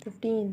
15।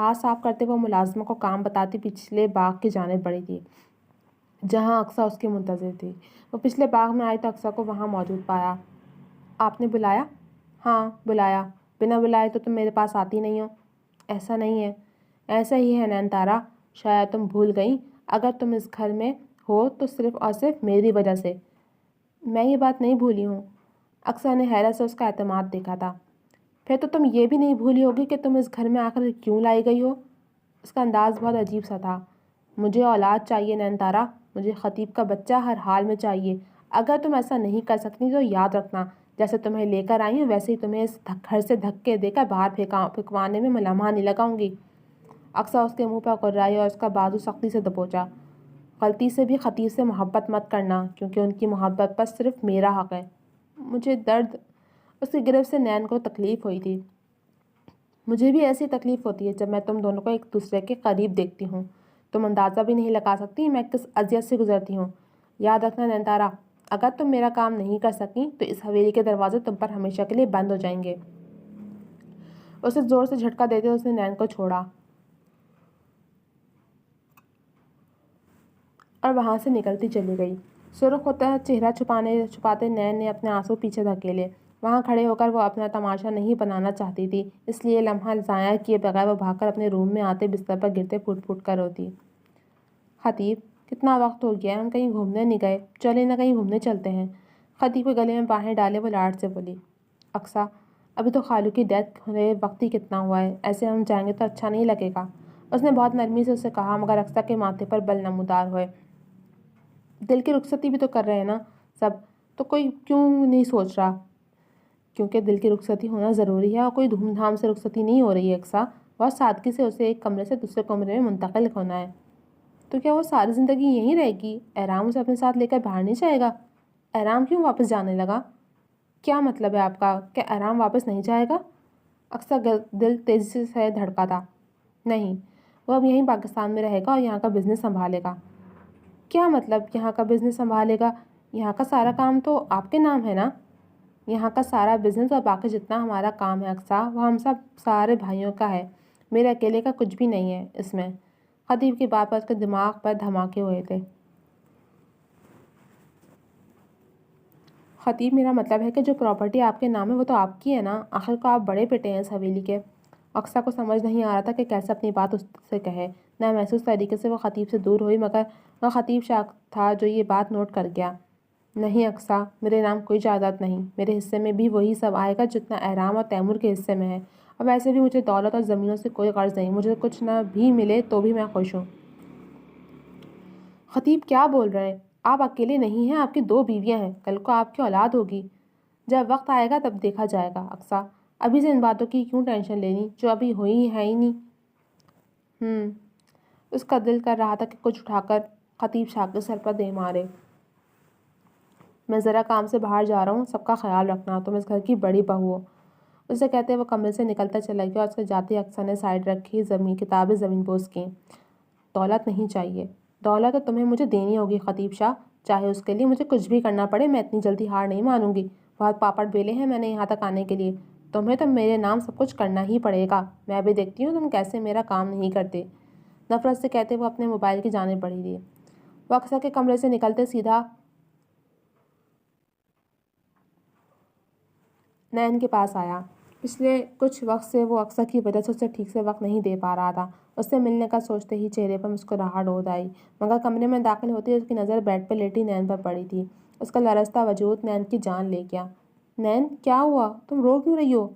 ہاتھ صاف کرتے وہ ملازمہ کو کام بتاتی پچھلے باغ کی جانب بڑھی تھی جہاں اقصیٰ اس کی منتظر تھی۔ وہ پچھلے باغ میں آئی تو اقصیٰ کو وہاں موجود پایا۔ آپ نے بلایا؟ ہاں بلایا، بنا بلائے تو تم میرے پاس آتی نہیں ہو۔ ایسا نہیں ہے۔ ایسا ہی ہے نین تارا، شاید تم بھول گئی، اگر تم اس گھر میں ہو تو صرف اور صرف میری وجہ سے۔ میں یہ بات نہیں بھولی ہوں۔ اقصیٰ نے حیرت سے اس کا اعتماد دیکھا تھا۔ پھر تو تم یہ بھی نہیں بھولی ہوگی کہ تم اس گھر میں آخر کیوں لائی گئی ہو؟ اس کا انداز بہت عجیب سا تھا۔ مجھے اولاد چاہیے نین تارا، مجھے خطیب کا بچہ ہر حال میں چاہیے۔ اگر تم ایسا نہیں کر سکتی تو یاد رکھنا، جیسے تمہیں لے کر آئی ہوں ویسے ہی تمہیں اس گھر سے دھکے دے کر باہر پھینکوانے میں لمحہ نہیں لگاؤں گی۔ اقصیٰ اس کے منہ پر قررائی اور اس کا بازو سختی سے دبوچا۔ غلطی سے بھی خطیب سے محبت مت کرنا، کیونکہ ان کی محبت پر صرف میرا حق ہے۔ مجھے درد، اس کی گرفت سے نین کو تکلیف ہوئی تھی۔ مجھے بھی ایسی تکلیف ہوتی ہے جب میں تم دونوں کو ایک دوسرے کے قریب دیکھتی ہوں۔ تم اندازہ بھی نہیں لگا سکتی میں کس اذیت سے گزرتی ہوں۔ یاد رکھنا نین تارا، اگر تم میرا کام نہیں کر سکیں تو اس حویلی کے دروازے تم پر ہمیشہ کے لیے بند ہو جائیں گے۔ اسے زور سے جھٹکا دیتے اس نے نین کو چھوڑا اور وہاں سے نکلتی چلی گئی۔ سرخ ہوتا چہرہ چھپاتے نین نے اپنے آنسو پیچھے دھکیلے۔ وہاں کھڑے ہو کر وہ اپنا تماشا نہیں بنانا چاہتی تھی، اس لیے لمحہ ضائع کیے بغیر وہ بھاگ کر اپنے روم میں آتے بستر پر گرتے پھوٹ پھوٹ کر روتی۔ خطیب، کتنا وقت ہو گیا ہے، ہم کہیں گھومنے نہیں گئے، چلے نہ کہیں گھومنے چلتے ہیں۔ خطیب کے گلے میں باہیں ڈالے وہ لاڈ سے بولی۔ اقصیٰ، ابھی تو خالو کی ڈیتھ ہوئے وقت ہی کتنا ہوا ہے، ایسے ہم جائیں گے تو اچھا نہیں لگے گا۔ اس نے بہت نرمی سے اسے کہا، مگر اقصیٰ کے ماتھے پر بل نمودار ہوئے۔ دل کی رخصتی بھی تو کر رہے ہیں نا سب، تو کوئی کیوں نہیں سوچ رہا؟ کیونکہ دل کی رخصتی ہونا ضروری ہے اور کوئی دھوم دھام سے رخصتی نہیں ہو رہی ہے اقصیٰ، بہت سادگی سے اسے ایک کمرے سے دوسرے کمرے میں منتقل ہونا ہے۔ تو کیا وہ ساری زندگی یہیں رہے گی؟ احرام اسے اپنے ساتھ لے کر باہر نہیں جائے گا؟ احرام کیوں واپس جانے لگا؟ کیا مطلب ہے آپ کا کہ احرام واپس نہیں جائے گا؟ اقصیٰ دل تیزی سے دھڑکا تھا۔ نہیں، وہ اب یہیں پاکستان میں رہے گا اور یہاں کا بزنس سنبھالے گا۔ کیا مطلب یہاں کا بزنس سنبھالے گا؟ یہاں کا سارا کام تو آپ کے نام ہے نا؟ یہاں کا سارا بزنس اور باقی جتنا ہمارا کام ہے اقصیٰ، وہ ہم سب سارے بھائیوں کا ہے، میرے اکیلے کا کچھ بھی نہیں ہے اس میں۔ خطیب کی بات پر اس کے دماغ پر دھماکے ہوئے تھے۔ خطیب، میرا مطلب ہے کہ جو پراپرٹی آپ کے نام ہے وہ تو آپ کی ہے نا، آخر کو آپ بڑے بیٹے ہیں اس حویلی کے۔ اقصیٰ کو سمجھ نہیں آ رہا تھا کہ کیسے اپنی بات اس سے کہے۔ نہ محسوس طریقے سے وہ خطیب سے دور ہوئی، مگر وہ خطیب شاہ تھا جو یہ بات نوٹ کر گیا۔ نہیں اقصیٰ، میرے نام کوئی جائیداد نہیں، میرے حصے میں بھی وہی سب آئے گا جتنا احرام اور تیمور کے حصے میں ہے، اور ویسے بھی مجھے دولت اور زمینوں سے کوئی غرض نہیں، مجھے کچھ نہ بھی ملے تو بھی میں خوش ہوں۔ خطیب کیا بول رہے ہیں؟ آپ اکیلے نہیں ہیں، آپ کی 2 بیویاں ہیں، کل کو آپ کی اولاد ہوگی۔ جب وقت آئے گا تب دیکھا جائے گا اقصیٰ، ابھی سے ان باتوں کی کیوں ٹینشن لینی جو ابھی ہوئی ہے ہی نہیں۔ اس کا دل کر رہا تھا کہ کچھ اٹھا کر خطیب شاہ کے سر پر دے مارے۔ میں ذرا کام سے باہر جا رہا ہوں، سب کا خیال رکھنا، تم اس گھر کی بڑی بہو ہو۔ اسے کہتے وہ کمرے سے نکلتا چلا گیا اور اس کے جاتے اقصیٰ نے سائڈ رکھی کتابیں زمین بوس کیں۔ دولت نہیں چاہیے، دولت تو تمہیں مجھے دینی ہوگی خطیب شاہ، چاہے اس کے لیے مجھے کچھ بھی کرنا پڑے، میں اتنی جلدی ہار نہیں مانوں گی۔ بہت پاپڑ بیلے ہیں میں نے یہاں تک آنے کے لیے، تمہیں تو میرے نام سب کچھ کرنا ہی پڑے گا، میں بھی دیکھتی ہوں تم کیسے میرا کام نہیں کرتے۔ نفرت سے کہتے وہ اپنے موبائل کی جانب بڑھی تھی۔ وہ اقصیٰ کے کمرے سے نکلتے سیدھا نین کے پاس آیا۔ پچھلے کچھ وقت سے وہ اقصیٰ کی وجہ سے اسے ٹھیک سے وقت نہیں دے پا رہا تھا۔ اس سے ملنے کا سوچتے ہی چہرے پر مسکراہٹ ہو آئی، مگر کمرے میں داخل ہوتے ہی اس کی نظر بیڈ پر لیٹی نین پر پڑی تھی۔ اس کا لرزتا وجود نین کی جان لے گیا۔ نین، کیا ہوا؟ تم رو کیوں رہی ہو؟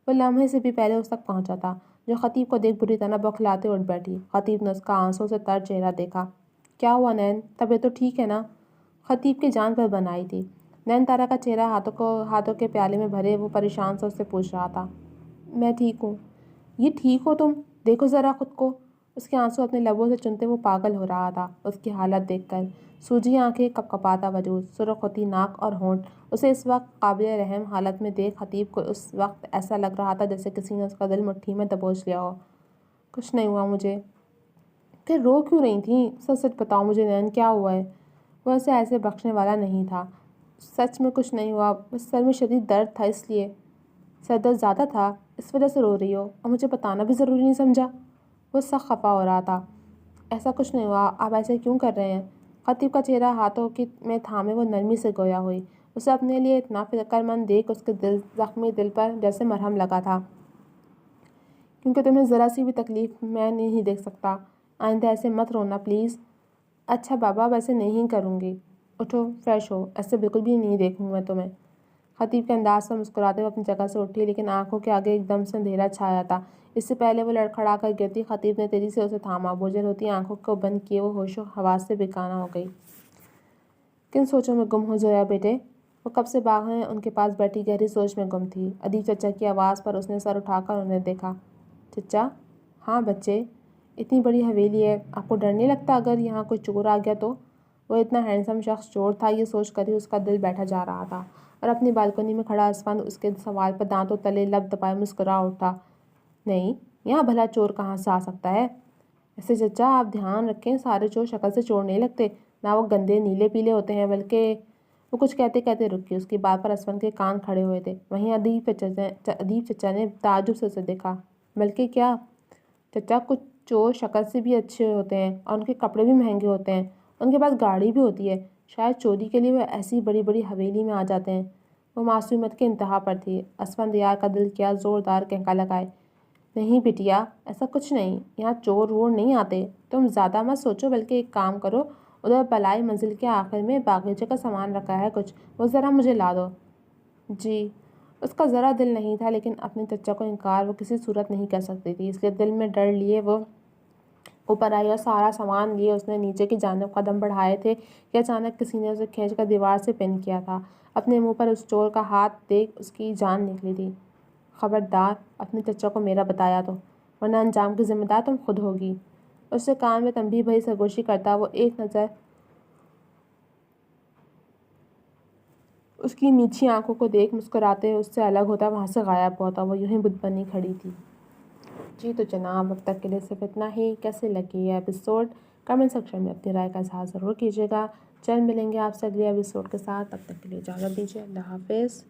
وہ لمحے سے بھی پہلے اس تک پہنچا تھا، جو خطیب کو دیکھ بری طرح بوکھلاتے اٹھ بیٹھی۔ خطیب نے اس کا آنسوں سے تر چہرہ دیکھا۔ کیا ہوا نین، طبیعت تو ٹھیک ہے نا؟ خطیب کی جان پر بن آئی تھی۔ نین تارا کا چہرہ ہاتھوں کے پیالے میں بھرے وہ پریشان سے اس سے پوچھ رہا تھا۔ میں ٹھیک ہوں۔ یہ ٹھیک ہو تم؟ دیکھو ذرا خود کو۔ اس کے آنسو اپنے لبوں سے چنتے وہ پاگل ہو رہا تھا اس کی حالت دیکھ کر۔ سوجی آنکھیں، کپکپاتا وجود، سرخ ہوتی ناک اور ہونٹ، اسے اس وقت قابل رحم حالت میں دیکھ خطیب کو اس وقت ایسا لگ رہا تھا جیسے کسی نے اس کا دل مٹھی میں دبوچ لیا ہو۔ کچھ نہیں ہوا مجھے۔ پھر رو کیوں رہی تھیں؟ سچ سچ بتاؤ مجھے نین، کیا ہوا ہے؟ وہ اسے ایسے بخشنے والا نہیں تھا۔ سچ میں کچھ نہیں ہوا، بس سر میں شدید درد تھا، اس لیے۔ سر درد زیادہ تھا، اس وجہ سے رو رہی ہو، اور مجھے بتانا بھی ضروری نہیں سمجھا؟ وہ سخت خفا ہو رہا تھا۔ ایسا کچھ نہیں ہوا، آپ ایسے کیوں کر رہے ہیں؟ خطیب کا چہرہ ہاتھوں میں تھامے وہ نرمی سے گویا ہوئی۔ اسے اپنے لیے اتنا فکر مند دیکھ اس کے زخمی دل پر جیسے مرہم لگا تھا۔ کیونکہ تمہیں ذرا سی بھی تکلیف میں نہیں دیکھ سکتا۔ آئندہ ایسے مت رونا پلیز۔ اچھا بابا، اب ایسے نہیں کروں گی۔ اٹھو، فریش ہو، ایسے بالکل بھی نہیں دیکھوں میں تمہیں۔ خطیب کے انداز پر مسکراتے ہوئے اپنی جگہ سے اٹھی، لیکن آنکھوں کے آگے ایک دم سے اندھیرا چھایا تھا۔ اس سے پہلے وہ لڑکھڑا کر گرتی، خطیب نے تیزی سے اسے تھاما۔ بوجھل ہوتی آنکھوں کو بند کیے وہ ہوش و حواس سے بیگانہ ہو گئی۔ کن سوچوں میں گم ہو زویا بیٹے؟ وہ کب سے باغ ان کے پاس بیٹھی گہری سوچ میں گم تھی۔ ادیب چچا کی آواز پر اس نے سر اٹھا کر انہیں دیکھا۔ چچا؟ ہاں بچے، اتنی بڑی حویلی ہے، آپ کو ڈر نہیں لگتا اگر یہاں کوئی چور آ گیا تو؟ وہ اتنا ہینڈسم شخص چور تھا، یہ سوچ کر ہی اس کا دل بیٹھا جا رہا تھا، اور اپنی بالکنی میں کھڑا اسفند اس کے سوال پر دانتوں تلے لب دبائے مسکرا اٹھا۔ نہیں، یہاں بھلا چور کہاں سے آ سکتا ہے؟ ایسے چچا آپ دھیان رکھیں، سارے چور شکل سے چور نہیں لگتے، نہ وہ گندے نیلے پیلے ہوتے ہیں، بلکہ… وہ کچھ کہتے کہتے رک گئی۔ اس کی بات پر اسفند کے کان کھڑے ہوئے تھے۔ وہیں ادیب چچا نے تعجب سے اسے دیکھا۔ بلکہ کیا؟ چچا کچھ چور شکل سے بھی اچھے ہوتے ہیں، اور ان کے کپڑے بھی مہنگے ہوتے ہیں، ان کے پاس گاڑی بھی ہوتی ہے، شاید چوری کے لیے وہ ایسی بڑی بڑی حویلی میں آ جاتے ہیں۔ وہ معصومیت کے انتہا پر تھی۔ اسفندیار کا دل کیا زوردار قہقہہ لگائے۔ نہیں بٹیا، ایسا کچھ نہیں، یہاں چور وور نہیں آتے، تم زیادہ مت سوچو، بلکہ ایک کام کرو، ادھر بلائی منزل کے آخر میں باغیچے کا سامان رکھا ہے کچھ، وہ ذرا مجھے لا دو۔ جی۔ اس کا ذرا دل نہیں تھا، لیکن اپنے چچا کو انکار وہ کسی صورت نہیں کر سکتی تھی، اس لیے دل میں ڈر لیے وہ اوپر آئی، اور سارا سامان لیے اس نے نیچے کی جانب قدم بڑھائے تھے کہ اچانک کسی نے اسے کھینچ کر دیوار سے پن کیا تھا۔ اپنے منہ پر اس چور کا ہاتھ دیکھ اس کی جان نکلی تھی۔ خبردار اپنے چچا کو میرا بتایا تو، ورنہ انجام کی ذمہ دار تم خود ہوگی۔ اس سے کان میں تنبیہ بھری سرگوشی کرتا وہ ایک نظر اس کی میچھی آنکھوں کو دیکھ مسکراتے اس سے الگ ہوتا، وہاں سے غائب ہوتا۔ وہ یوں ہی بت بنی کھڑی تھی۔ جی تو جناب، اب تک کے لیے صرف اتنا ہی۔ کیسے لگی یہ ایپیسوڈ؟ کمنٹ سیکشن میں اپنی رائے کا اظہار ضرور کیجیے گا۔ جلد ملیں گے آپ سے اگلے ایپیسوڈ کے ساتھ، تب تک کے لیے اجازت دیجیے۔ اللہ حافظ۔